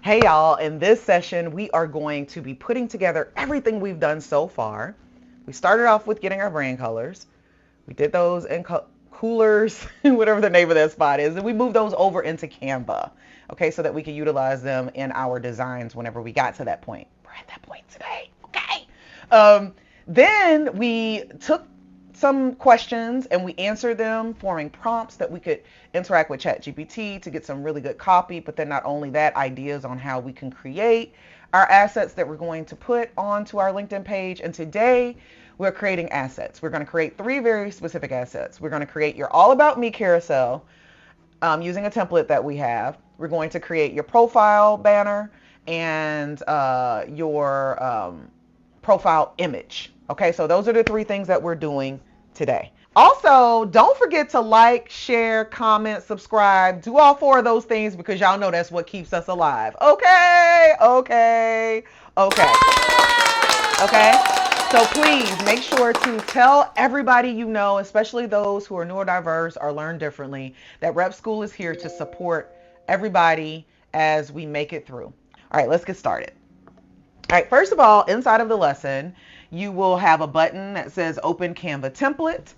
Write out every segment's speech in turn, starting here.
Hey y'all, in this session, we are going to be putting together everything we've done so far. We started off with getting our brand colors. We did those in coolers, whatever the name of that spot is, and we moved those over into Canva, okay, so that we can utilize them in our designs whenever we got to that point. We're at that point today, okay? Then we took some questions and we answered them, forming prompts that we could interact with ChatGPT to get some really good copy. But then not only that, ideas on how we can create our assets that we're going to put onto our LinkedIn page. And today we're creating assets. We're going to create three very specific assets. We're going to create your All About Me carousel using a template that we have. We're going to create your profile banner and your profile image. Okay, so those are the three things that we're doing today. Also, don't forget to like, share, comment, subscribe. Do all four of those things because y'all know that's what keeps us alive. Okay, okay, okay, okay. So please make sure to tell everybody you know, especially those who are neurodiverse or learn differently, that Rep School is here to support everybody as we make it through. All right, let's get started. All right, first of all, inside of the lesson, you will have a button that says Open Canva Template.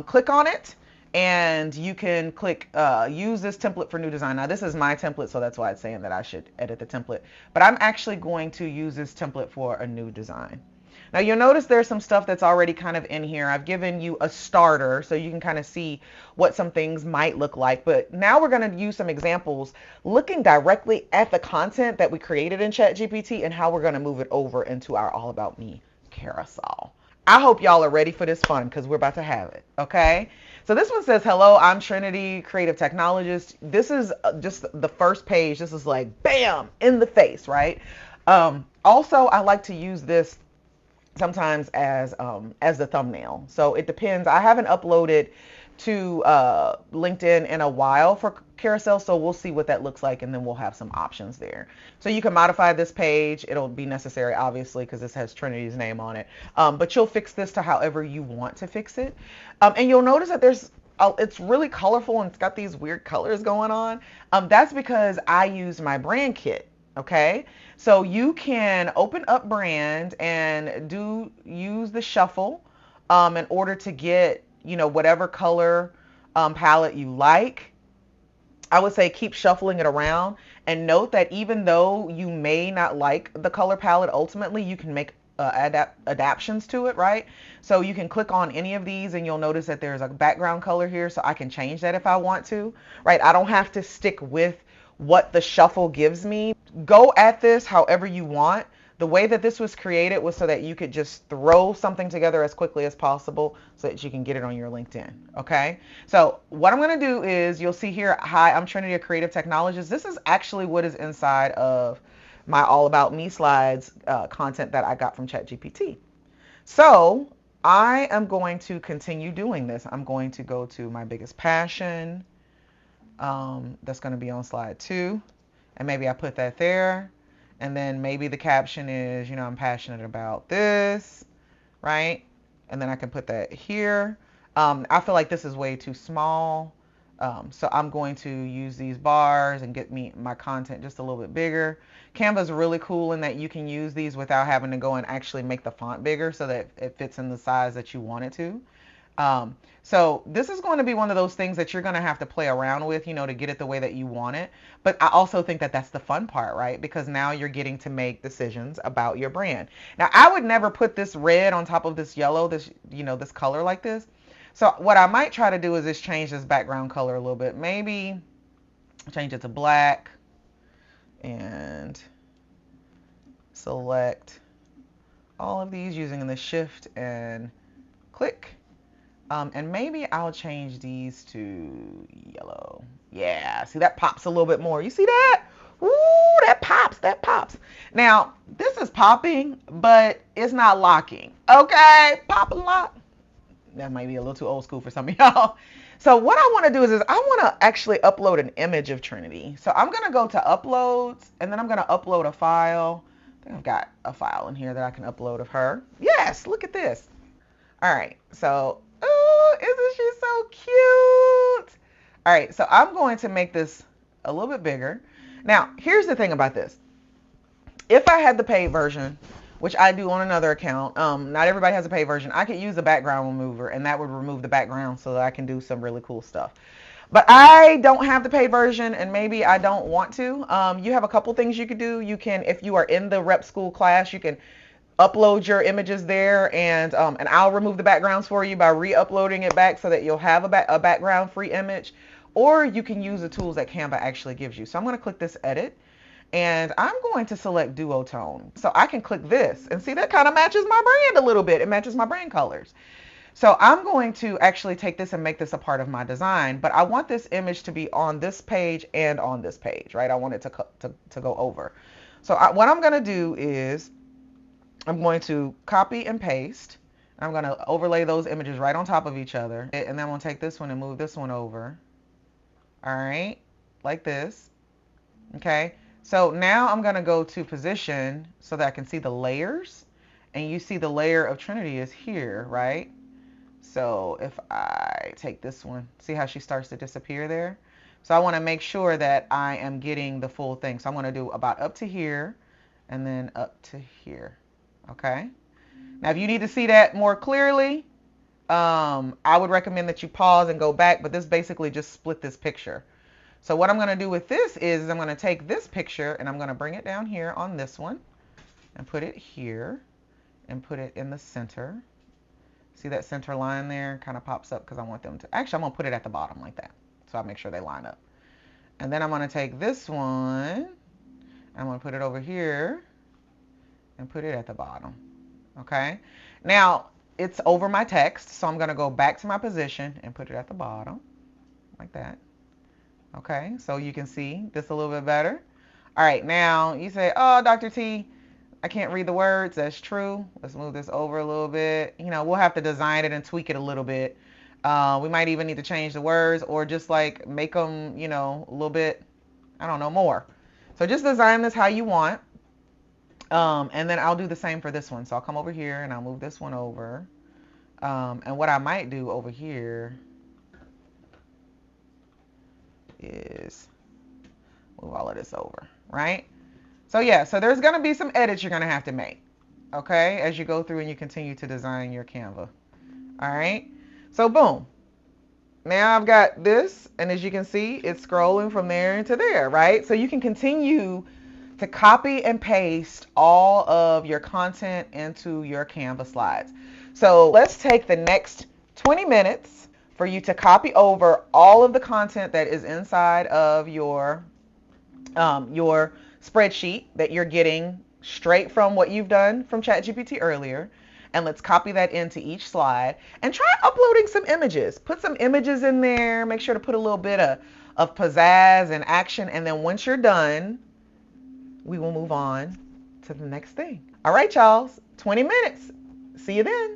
Click on it, and you can click Use this template for new design. Now, this is my template, so that's why it's saying that I should edit the template. But I'm actually going to use this template for a new design. Now, you'll notice there's some stuff that's already kind of in here. I've given you a starter so you can kind of see what some things might look like. But now we're going to use some examples looking directly at the content that we created in ChatGPT and how we're going to move it over into our All About Me carousel. I hope y'all are ready for this fun because we're about to have it, okay? So this one says, hello, I'm Trinity, creative technologist. This is just the first page. This is like, bam, in the face, right? Also, I like to use this sometimes as the thumbnail. So it depends. I haven't uploaded to LinkedIn in a while for Carousel, so we'll see what that looks like, and then we'll have some options there. So you can modify this page. It'll be necessary, obviously, because this has Trinity's name on it. But you'll fix this to however you want to fix it. And you'll notice that it's really colorful and it's got these weird colors going on. That's because I used my brand kit. Okay, so you can open up brand and use the shuffle in order to get, whatever color palette you like. I would say keep shuffling it around and note that even though you may not like the color palette, ultimately you can make adaptations to it, right? So you can click on any of these and you'll notice that there's a background color here, so I can change that if I want to, right? I don't have to stick with what the shuffle gives me. Go at this however you want. The way that this was created was so that you could just throw something together as quickly as possible so that you can get it on your LinkedIn, okay? So what I'm going to do is, you'll see here, hi, I'm Trinity, a creative technologist. This is actually what is inside of my All About Me slides content that I got from ChatGPT. So I am going to continue doing this. I'm going to go to my biggest passion. That's going to be on slide 2. And maybe I put that there. And then maybe the caption is, I'm passionate about this, right? And then I can put that here. I feel like this is way too small. So I'm going to use these bars and get my content just a little bit bigger. Canva is really cool in that you can use these without having to go and actually make the font bigger so that it fits in the size that you want it to. So this is going to be one of those things that you're going to have to play around with, to get it the way that you want it. But I also think that that's the fun part, right? Because now you're getting to make decisions about your brand. Now, I would never put this red on top of this yellow, this color like this. So what I might try to do is just change this background color a little bit. Maybe change it to black and select all of these using the shift and click. And maybe I'll change these to yellow. Yeah, see, that pops a little bit more. You see that? Ooh, that pops, that pops. Now, this is popping, but it's not locking. Okay, pop and lock. That might be a little too old school for some of y'all. So what I want to do is I want to actually upload an image of Trinity. So I'm going to go to uploads, and then I'm going to upload a file. I think I've got a file in here that I can upload of her. Yes, look at this. All right, so, ooh, isn't she so cute? All right, so I'm going to make this a little bit bigger. Now, here's the thing about this. If I had the paid version, which I do on another account, not everybody has a paid version, I could use a background remover, and that would remove the background so that I can do some really cool stuff. But I don't have the paid version, and maybe I don't want to. You have a couple things you could do. You can, if you are in the rep school class, you can upload your images there, and I'll remove the backgrounds for you by re-uploading it back so that you'll have a background free image. Or you can use the tools that Canva actually gives you. So I'm going to click this edit, and I'm going to select duotone. So I can click this and see that kind of matches my brand a little bit. It matches my brand colors. So I'm going to actually take this and make this a part of my design, but I want this image to be on this page and on this page, right? I want it to go over. So what I'm going to do is I'm going to copy and paste. I'm going to overlay those images right on top of each other. And then I'm going to take this one and move this one over. All right, like this. Okay, so now I'm going to go to position so that I can see the layers. And you see the layer of Trinity is here, right? So if I take this one, see how she starts to disappear there? So I want to make sure that I am getting the full thing. So I'm going to do about up to here and then up to here. Okay. Now, if you need to see that more clearly, I would recommend that you pause and go back, but this basically just split this picture. So what I'm going to do with this is I'm going to take this picture and I'm going to bring it down here on this one and put it here and put it in the center. See that center line there kind of pops up because I want them to, actually I'm going to put it at the bottom like that. So I'll make sure they line up. And then I'm going to take this one and I'm going to put it over here and put it at the bottom. Okay. Now it's over my text. So I'm going to go back to my position and put it at the bottom like that. Okay. So you can see this a little bit better. All right. Now you say, oh, Dr. T, I can't read the words. That's true. Let's move this over a little bit. You know, we'll have to design it and tweak it a little bit. We might even need to change the words or just like make them, you know, a little bit, I don't know, more. So just design this how you want. And then I'll do the same for this one. So I'll come over here and I'll move this one over. And what I might do over here is move all of this over, right? So yeah, so there's going to be some edits you're going to have to make, okay, as you go through and you continue to design your Canva. All right. So boom. Now I've got this, and as you can see, it's scrolling from there to there, right? So you can continue to copy and paste all of your content into your Canva slides. So let's take the next 20 minutes for you to copy over all of the content that is inside of your spreadsheet that you're getting straight from what you've done from ChatGPT earlier. And let's copy that into each slide and try uploading some images. Put some images in there. Make sure to put a little bit of pizzazz and action. And then once you're done, we will move on to the next thing. All right, y'all. 20 minutes. See you then.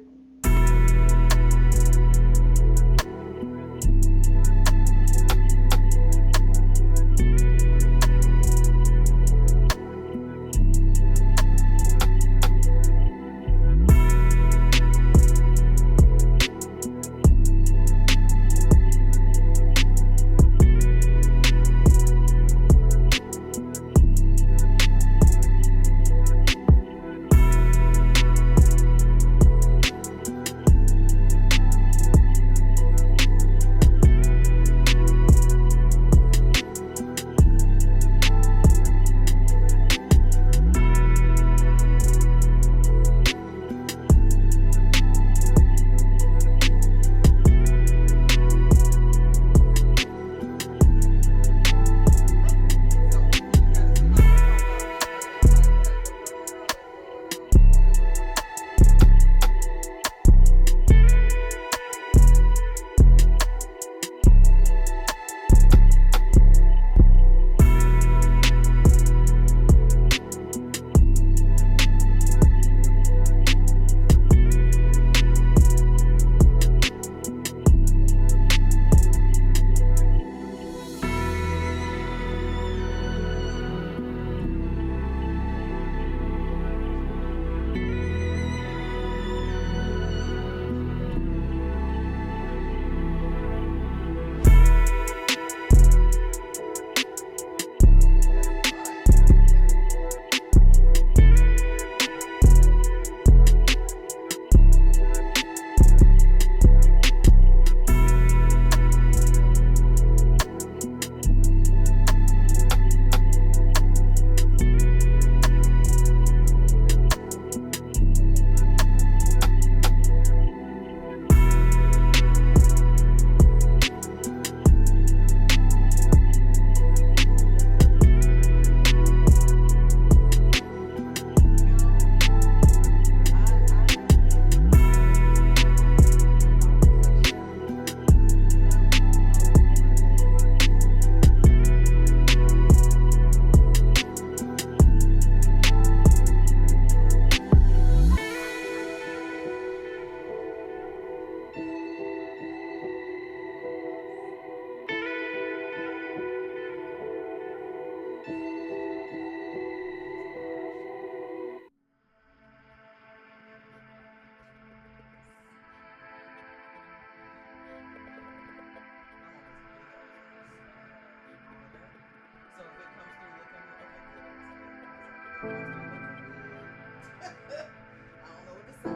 don't know what to say.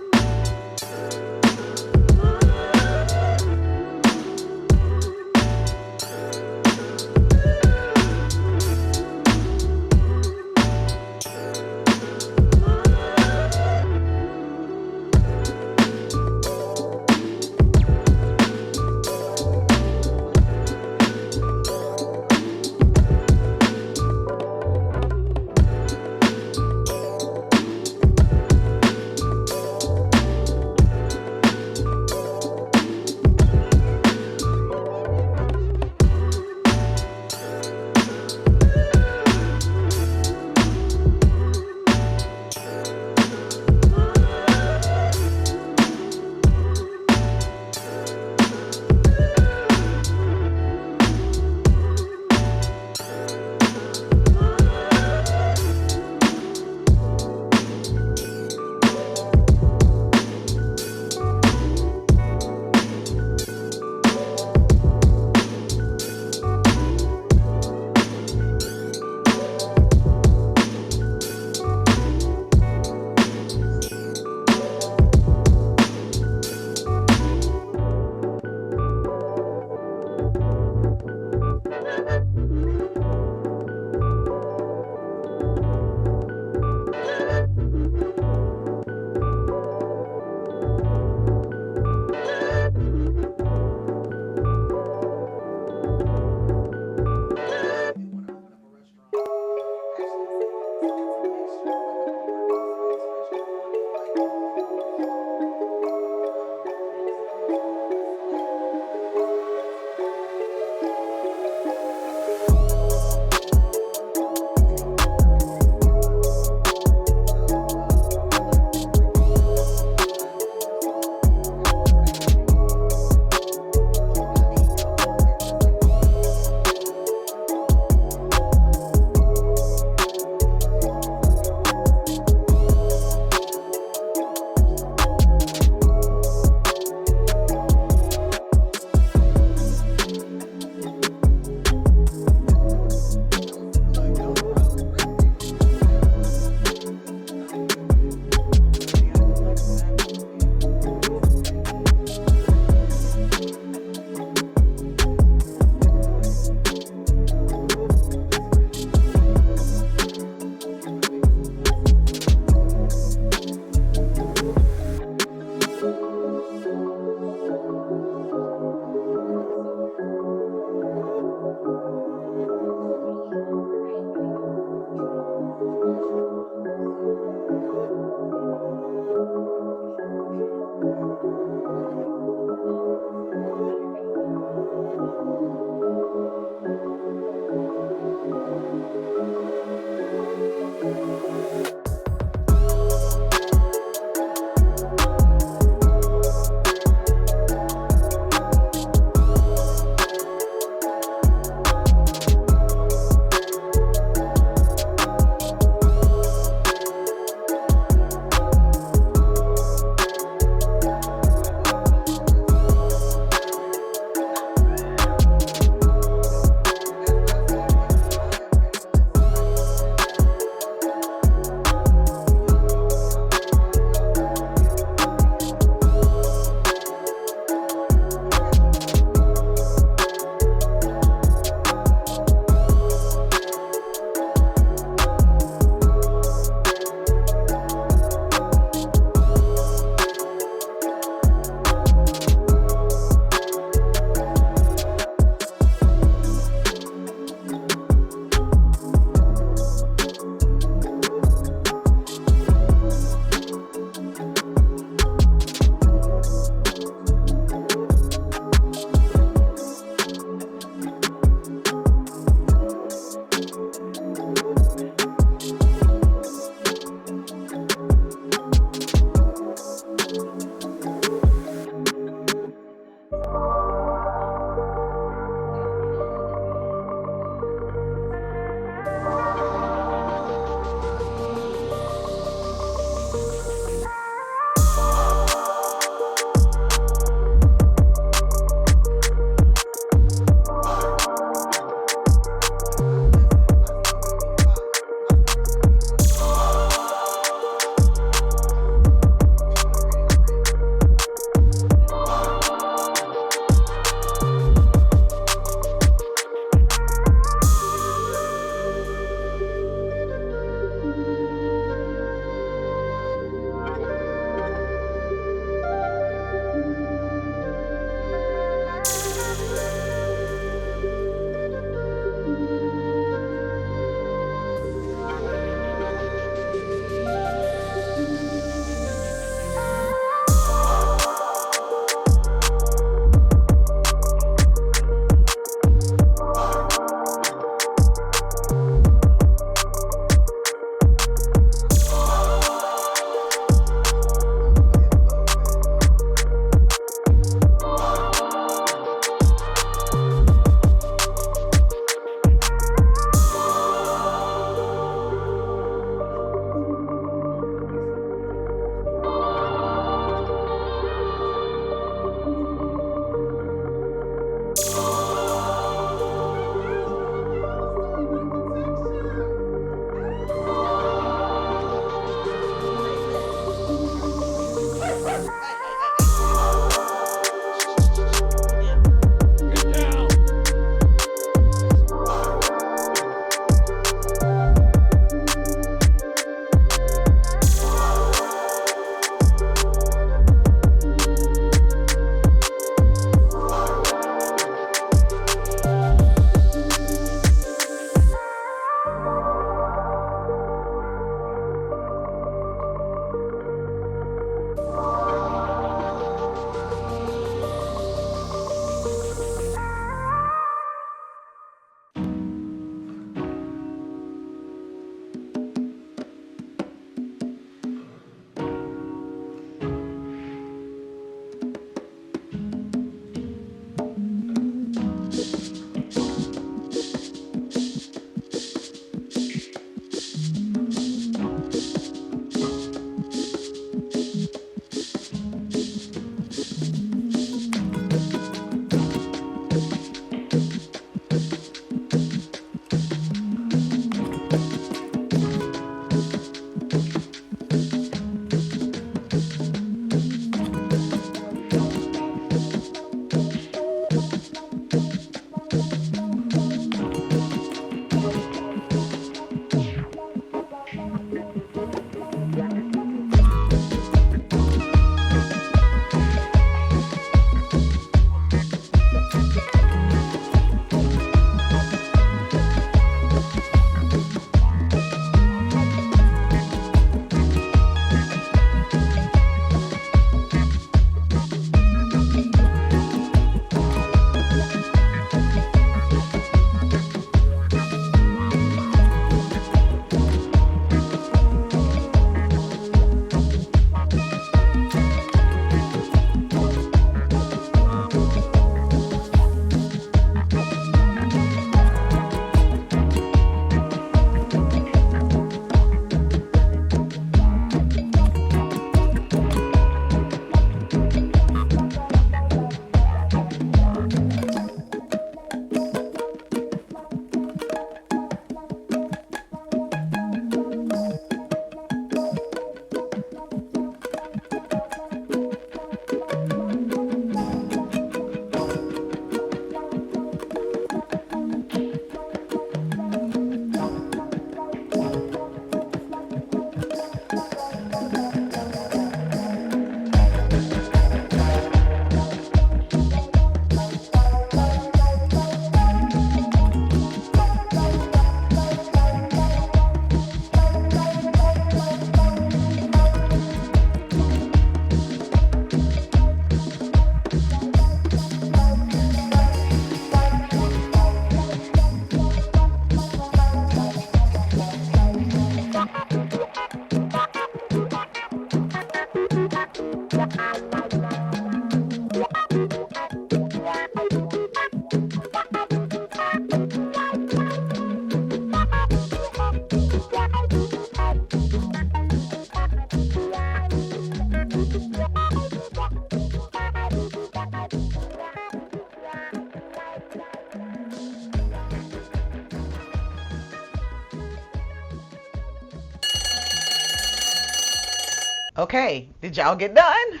Okay, did y'all get done?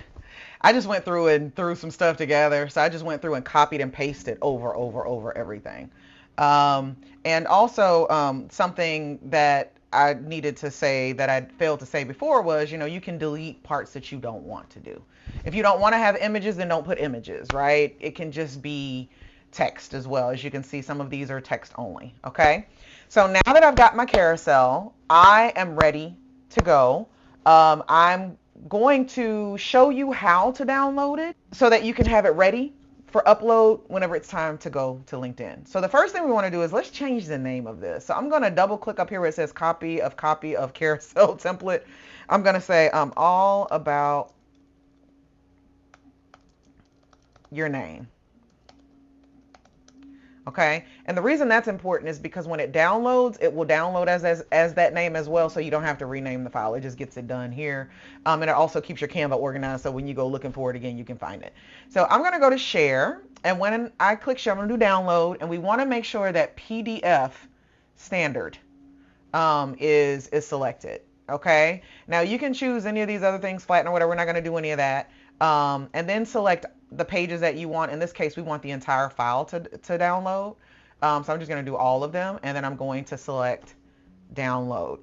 I just went through and threw some stuff together. So I just went through and copied and pasted over everything. And also, something that I needed to say that I failed to say before was, you can delete parts that you don't want to do. If you don't want to have images, then don't put images, right? It can just be text as well. As you can see, some of these are text only, okay? So now that I've got my carousel, I am ready to go. I'm going to show you how to download it so that you can have it ready for upload whenever it's time to go to LinkedIn. So the first thing we want to do is let's change the name of this. So I'm going to double click up here where it says copy of carousel template. I'm going to say all about your name. Okay, and the reason that's important is because when it downloads, it will download as that name as well, so you don't have to rename the file. It just gets it done here, and it also keeps your Canva organized, so when you go looking for it again, you can find it. So I'm going to go to share, and when I click share, I'm going to do download, and we want to make sure that PDF standard is selected. Okay, now you can choose any of these other things, flatten or whatever. We're not going to do any of that. And then select the pages that you want. In this case, we want the entire file to download. So I'm just going to do all of them, and then I'm going to select download.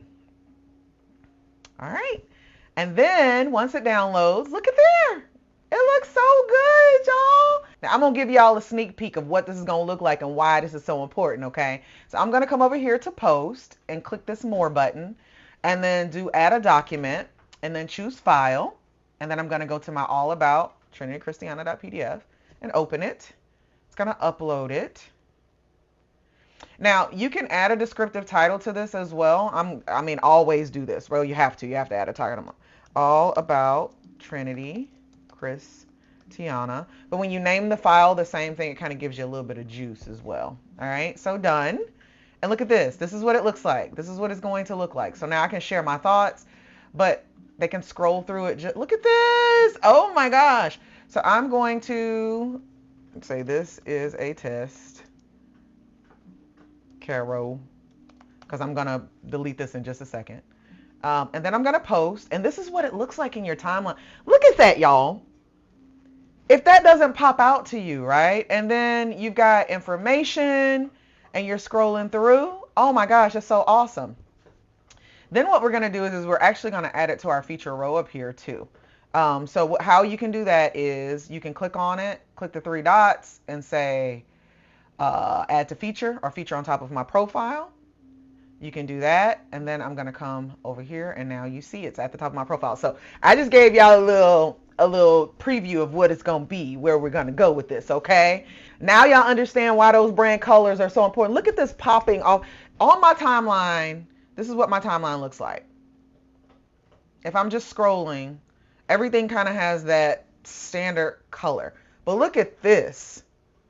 All right. And then once it downloads, look at there. It looks so good, y'all. Now I'm going to give y'all a sneak peek of what this is going to look like and why this is so important, okay? So I'm going to come over here to post and click this more button and then do add a document and then choose file. And then I'm going to go to my all about trinitychristiana.pdf and open it. It's going to upload it. Now, you can add a descriptive title to this as well. I mean, always do this. Well, you have to add a title. All about Trinity Christiana. But when you name the file the same thing, it kind of gives you a little bit of juice as well. All right, so done. And look at this. This is what it looks like. This is what it's going to look like. So now I can share my thoughts, but they can scroll through it. Look at this. Oh my gosh. So I'm going to say this is a test, Caro, because I'm going to delete this in just a second. And then I'm going to post. And this is what it looks like in your timeline. Look at that, y'all. If that doesn't pop out to you, right? And then you've got information and you're scrolling through. Oh my gosh, it's so awesome. Then what we're going to do is we're actually going to add it to our feature row up here too. So how you can do that is you can click on it, click the three dots and say add to feature or feature on top of my profile. You can do that. And then I'm going to come over here and now you see it's at the top of my profile. So I just gave y'all a little preview of what it's going to be, where we're going to go with this. Okay. Now y'all understand why those brand colors are so important. Look at this popping off on my timeline. This is what my timeline looks like. If I'm just scrolling, everything kind of has that standard color. But look at this.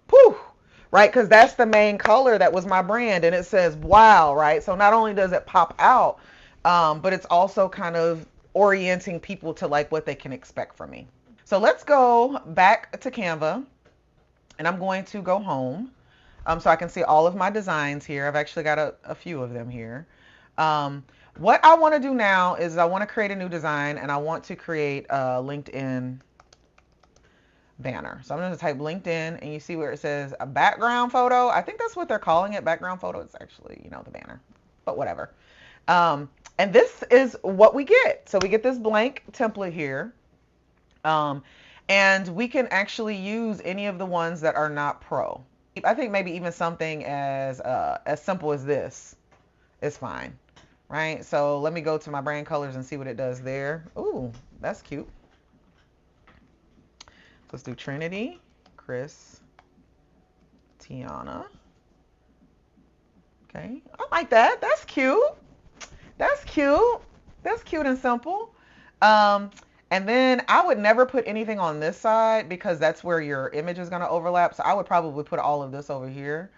Poof, right? Because that's the main color that was my brand. And it says, wow, right? So not only does it pop out, but it's also kind of orienting people to like what they can expect from me. So let's go back to Canva. And I'm going to go home so I can see all of my designs here. I've actually got a few of them here. What I want to do now is I want to create a new design and I want to create a LinkedIn banner. So I'm going to type LinkedIn and you see where it says a background photo. I think that's what they're calling it. Background photo. It's actually, the banner, but whatever. And this is what we get. So we get this blank template here. And we can actually use any of the ones that are not pro. I think maybe even something as simple as this is fine. Right, so let me go to my brand colors and see what it does there. Ooh, that's cute. Let's do Trinity, Chris, Tiana. Okay, I like that. That's cute. That's cute. That's cute and simple. And then I would never put anything on this side because that's where your image is going to overlap. So I would probably put all of this over here.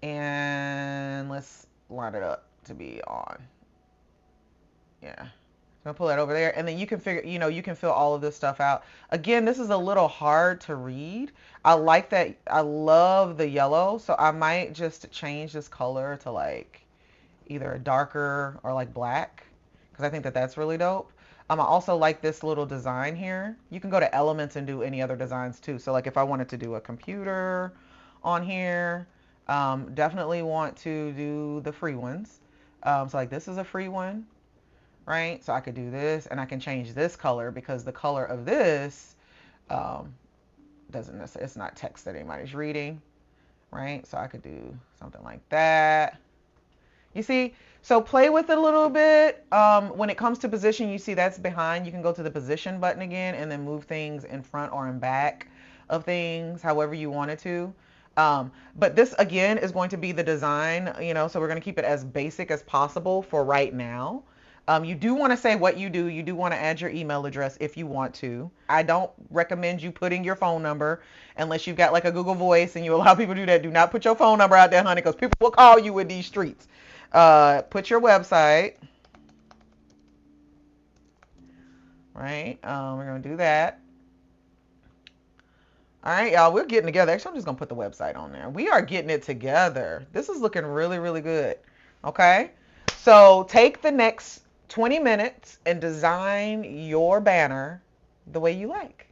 And let's line it up to be on. Yeah, so I'll pull that over there and then you can figure, you can fill all of this stuff out. Again, this is a little hard to read. I like that. I love the yellow. So I might just change this color to like either a darker or like black because I think that that's really dope. I also like this little design here. You can go to elements and do any other designs too. So like if I wanted to do a computer on here, definitely want to do the free ones. So like this is a free one, right? So I could do this and I can change this color because the color of this doesn't necessarily, it's not text that anybody's reading, right? So I could do something like that. You see, so play with it a little bit. When it comes to position, you see that's behind. You can go to the position button again and then move things in front or in back of things, however you wanted to. But this again is going to be the design, so we're going to keep it as basic as possible for right now. You do want to say what you do. You do want to add your email address if you want to. I don't recommend you putting your phone number unless you've got like a Google Voice and you allow people to do that. Do not put your phone number out there, honey, because people will call you in these streets. Put your website. Right? We're going to do that. All right, y'all, we're getting together. Actually, I'm just going to put the website on there. We are getting it together. This is looking really, really good. Okay? So take the next 20 minutes and design your banner the way you like.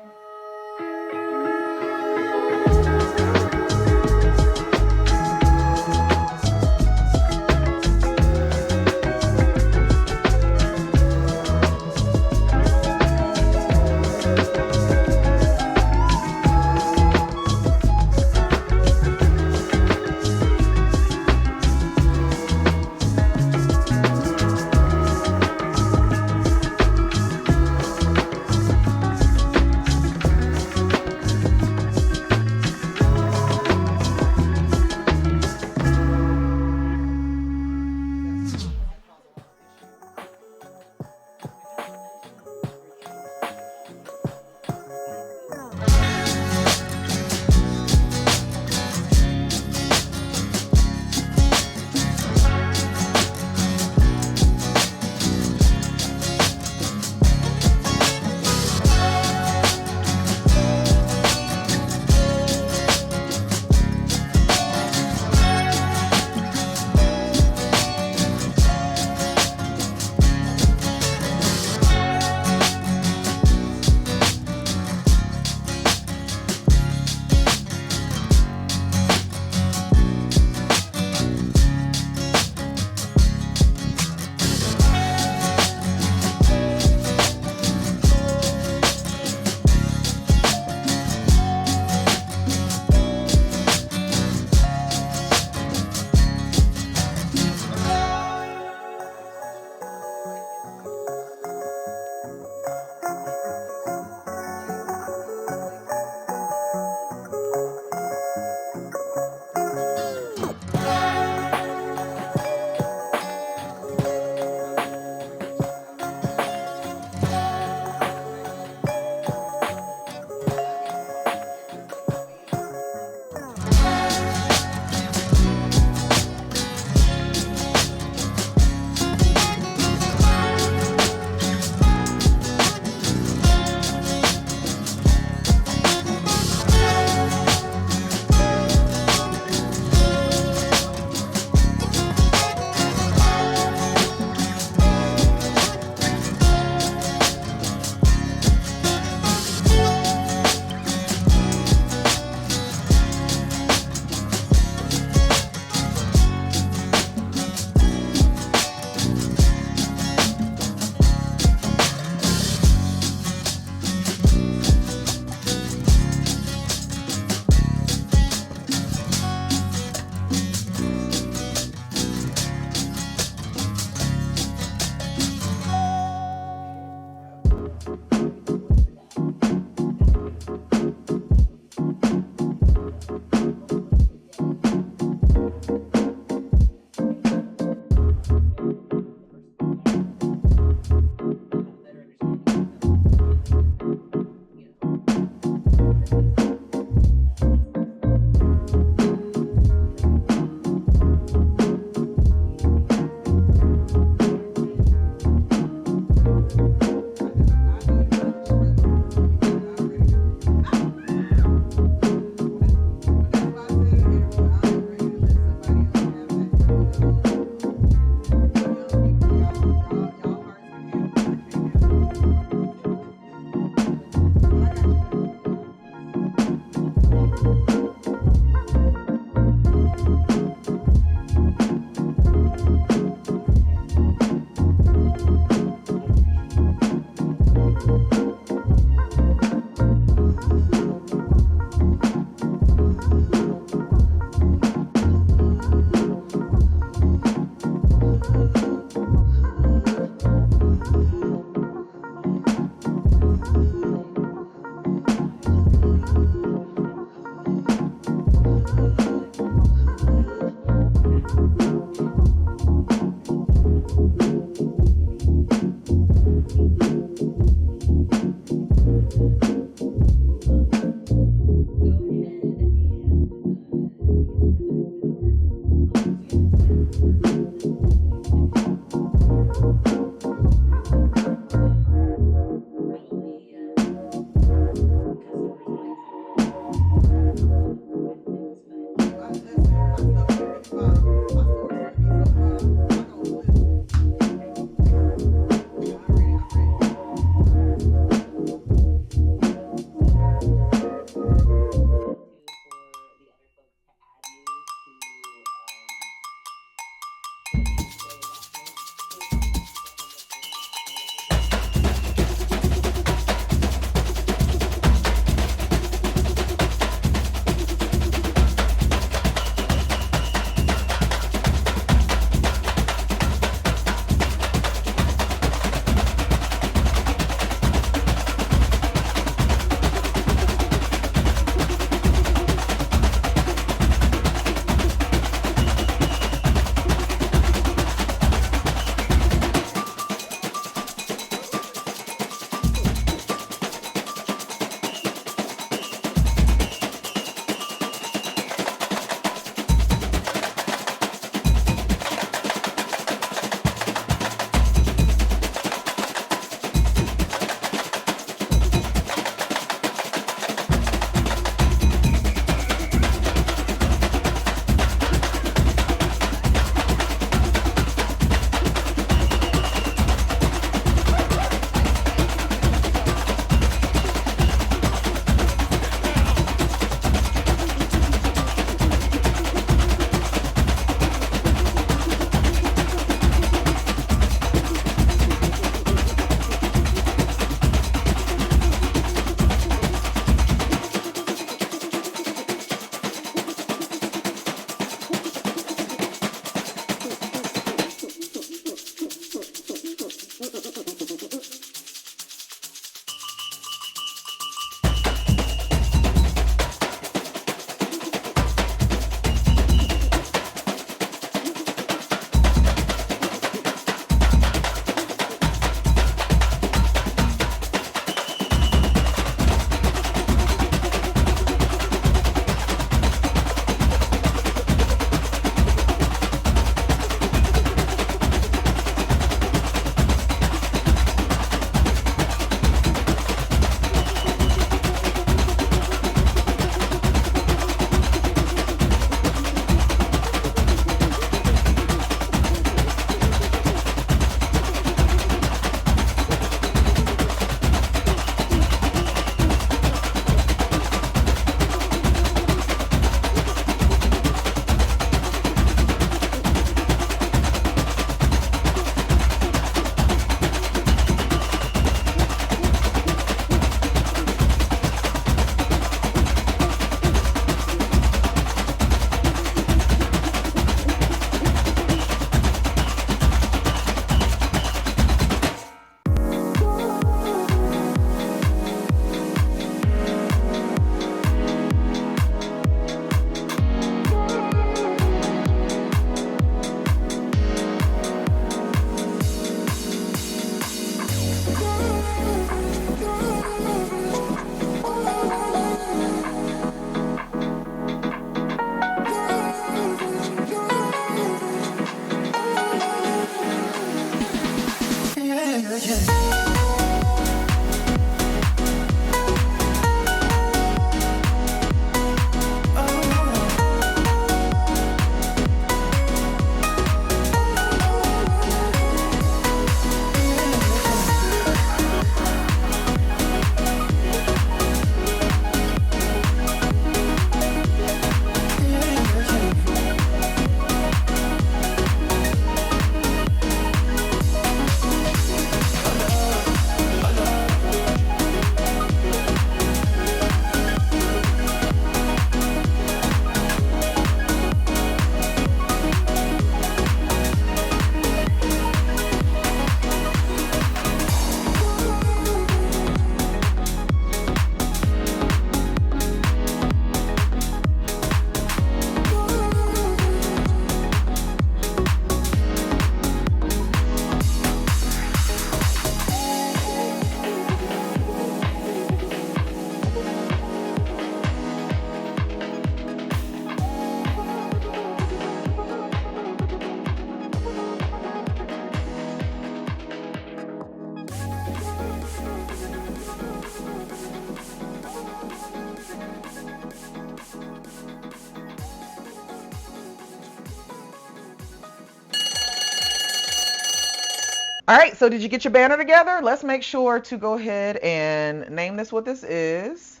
All right, so did you get your banner together? Let's make sure to go ahead and name this what this is.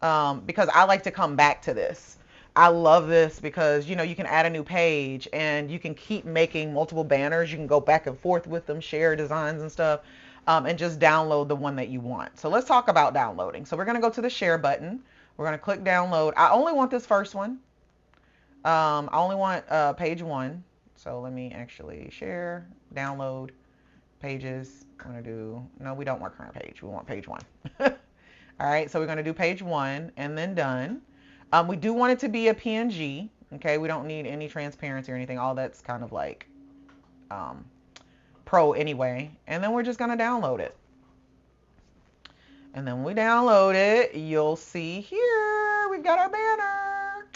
Because I like to come back to this. I love this because, you know, you can add a new page and you can keep making multiple banners. You can go back and forth with them, share designs and stuff, and just download the one that you want. So let's talk about downloading. So we're going to go to the share button. We're going to click download. I only want this first one. I only want page 1. So let me actually share, download, pages. I'm going to do, no, we don't want current page. We want page 1. All right, so we're going to do page 1 and then done. We do want it to be a PNG. Okay, we don't need any transparency or anything. All that's kind of like pro anyway. And then we're just going to download it. And then when we download it, you'll see here, we've got our banner.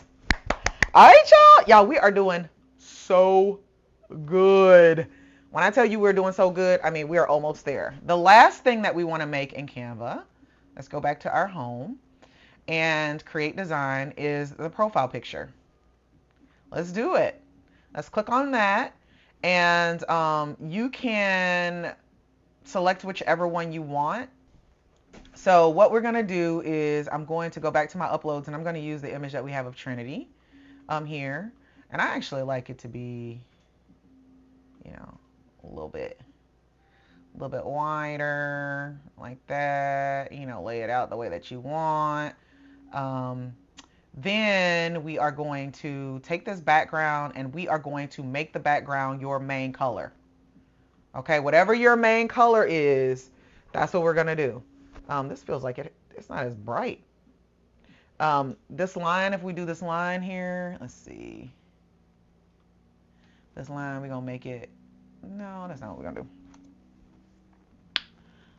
All right, y'all. Y'all, we are doing so good. When I tell you we're doing so good, I mean, we are almost there. The last thing that we want to make in Canva, let's go back to our home and create design, is the profile picture. Let's do it. Let's click on that. And you can select whichever one you want. So what we're going to do is I'm going to go back to my uploads and I'm going to use the image that we have of Trinity here. And I actually like it to be, you know, a little bit wider, like that. You know, lay it out the way that you want. Then we are going to take this background and we are going to make the background your main color. Okay, whatever your main color is, that's what we're going to do. This feels like it's not as bright. This line, if we do this line here, let's see. This line, we're going to make it, no, that's not what we're going to do.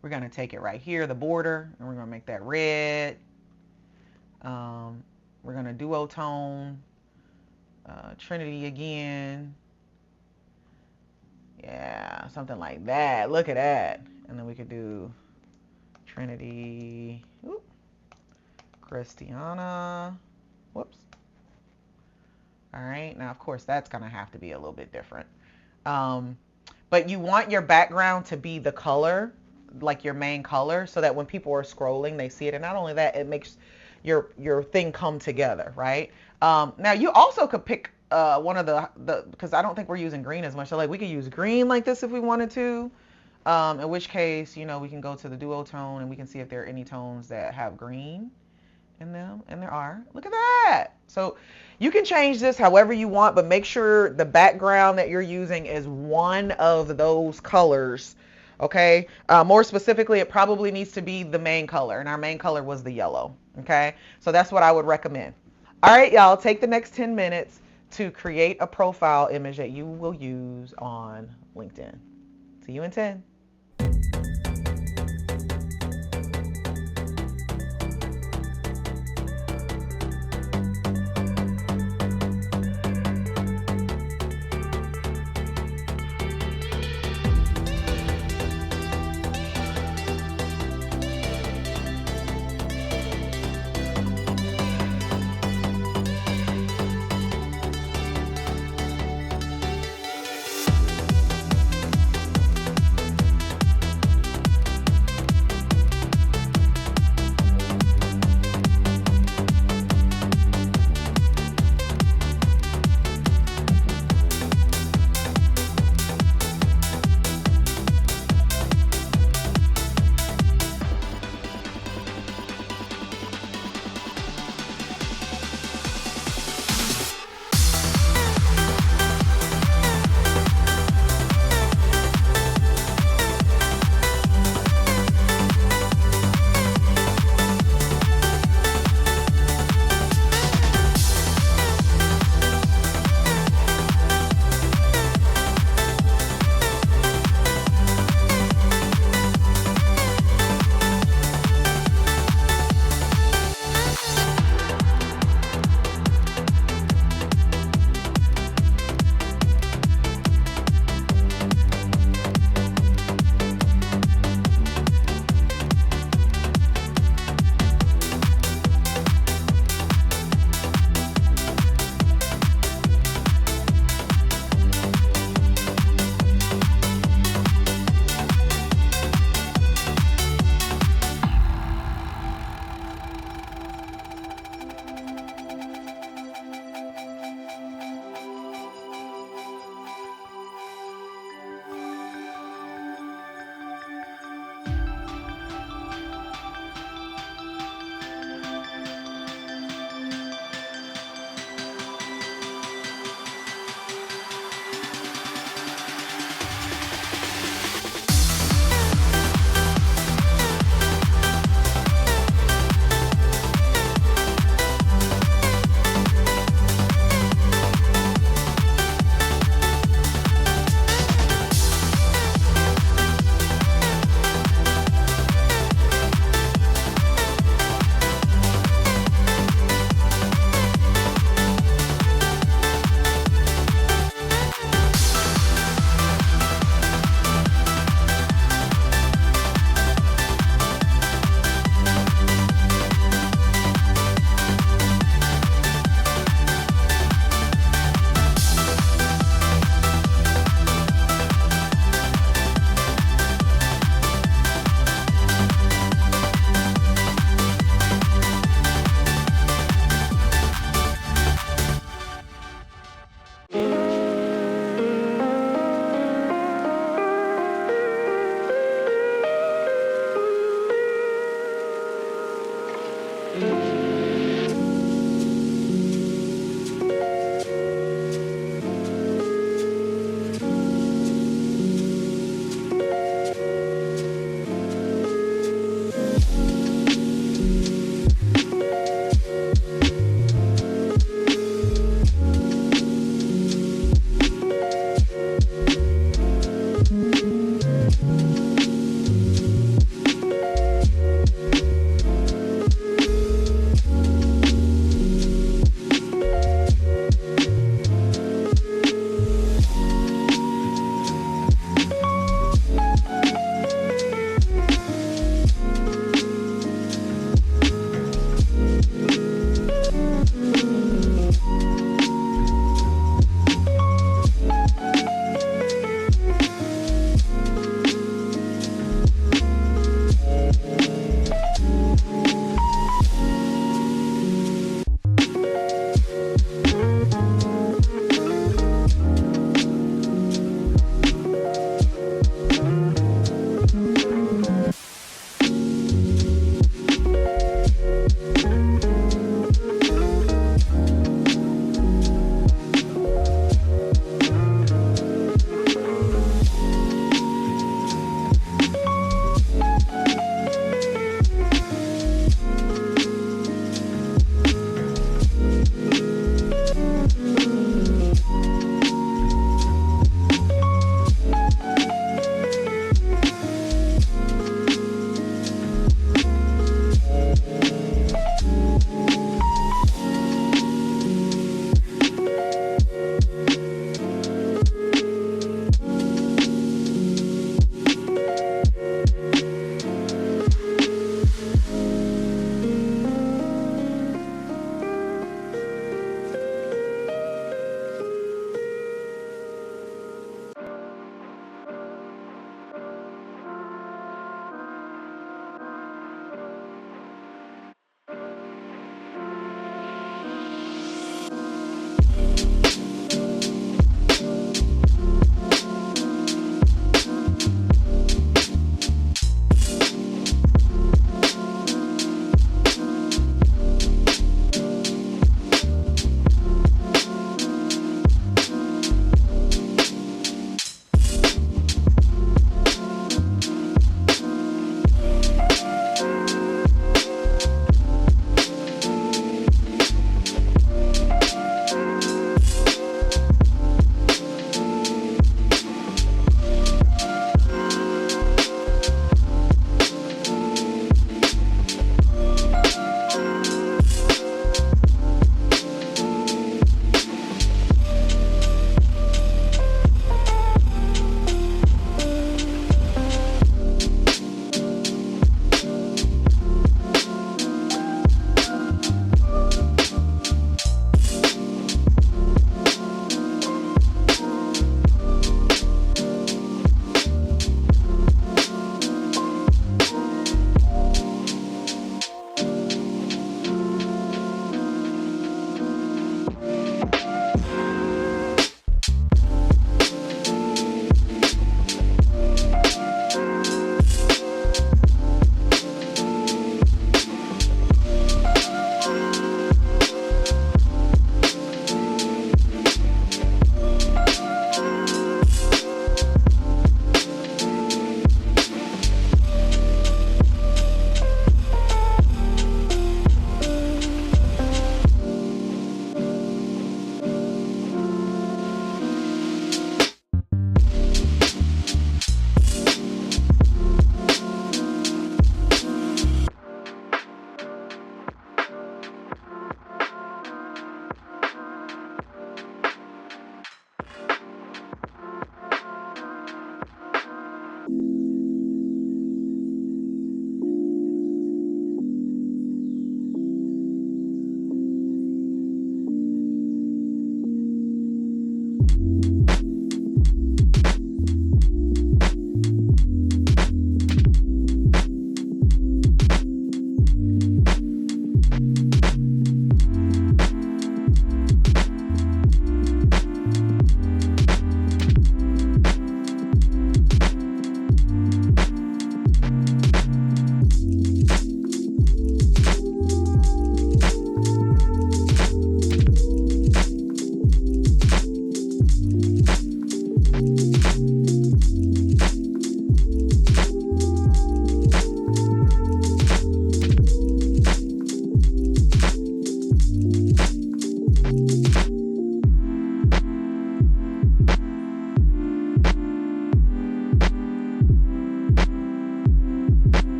We're going to take it right here, the border, and we're going to make that red. We're going to duotone Trinity again. Yeah, something like that. Look at that. And then we could do Trinity, Christiana, whoops. All right, now of course that's gonna have to be a little bit different. But you want your background to be the color, like your main color, so that when people are scrolling, they see it. And not only that, it makes your thing come together, right? Now you also could pick one of the, because I don't think we're using green as much. So like we could use green like this if we wanted to. In which case, you know, we can go to the duotone and we can see if there are any tones that have green in them, and there are. Look at that. So you can change this however you want, but make sure the background that you're using is one of those colors. Okay, more specifically, it probably needs to be the main color, and our main color was the yellow. Okay, so that's what I would recommend. All right, y'all, take the next 10 minutes to create a profile image that you will use on LinkedIn. See you in 10.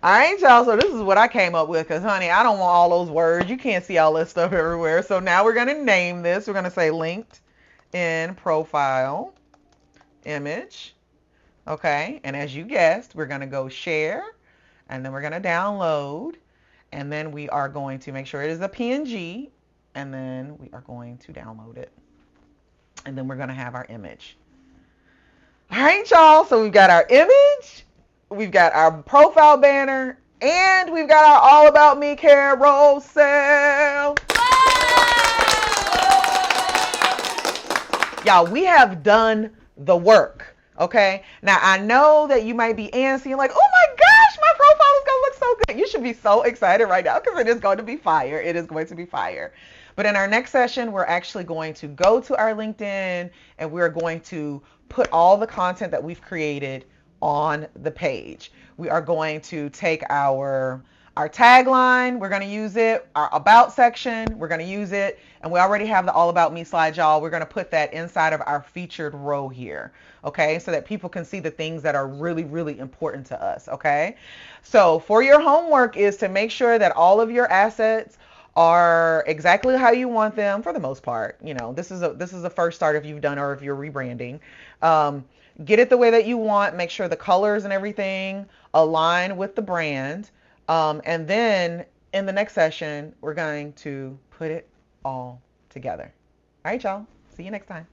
All right, y'all. So this is what I came up with because, honey, I don't want all those words. You can't see all this stuff everywhere. So now we're going to name this. We're going to say linked in profile image. Okay. And as you guessed, we're going to go share. And then we're going to download. And then we are going to make sure it is a PNG. And then we are going to download it. And then we're going to have our image. All right, y'all. So we've got our image. We've got our profile banner, and we've got our All About Me carousel. Y'all, we have done the work, okay? Now, I know that you might be antsy and like, oh my gosh, my profile is going to look so good. You should be so excited right now because it is going to be fire. It is going to be fire. But in our next session, we're actually going to go to our LinkedIn, and we're going to put all the content that we've created on the page. We are going to take our tagline, we're going to use it, our about section, we're going to use it, and we already have the all about me slide, y'all. We're going to put that inside of our featured row here, okay, so that people can see the things that are really, really important to us, okay? So for your homework is to make sure that all of your assets are exactly how you want them for the most part. You know, this is a first start if you've done or if you're rebranding. Get it the way that you want. Make sure the colors and everything align with the brand. And then in the next session, we're going to put it all together. All right, y'all. See you next time.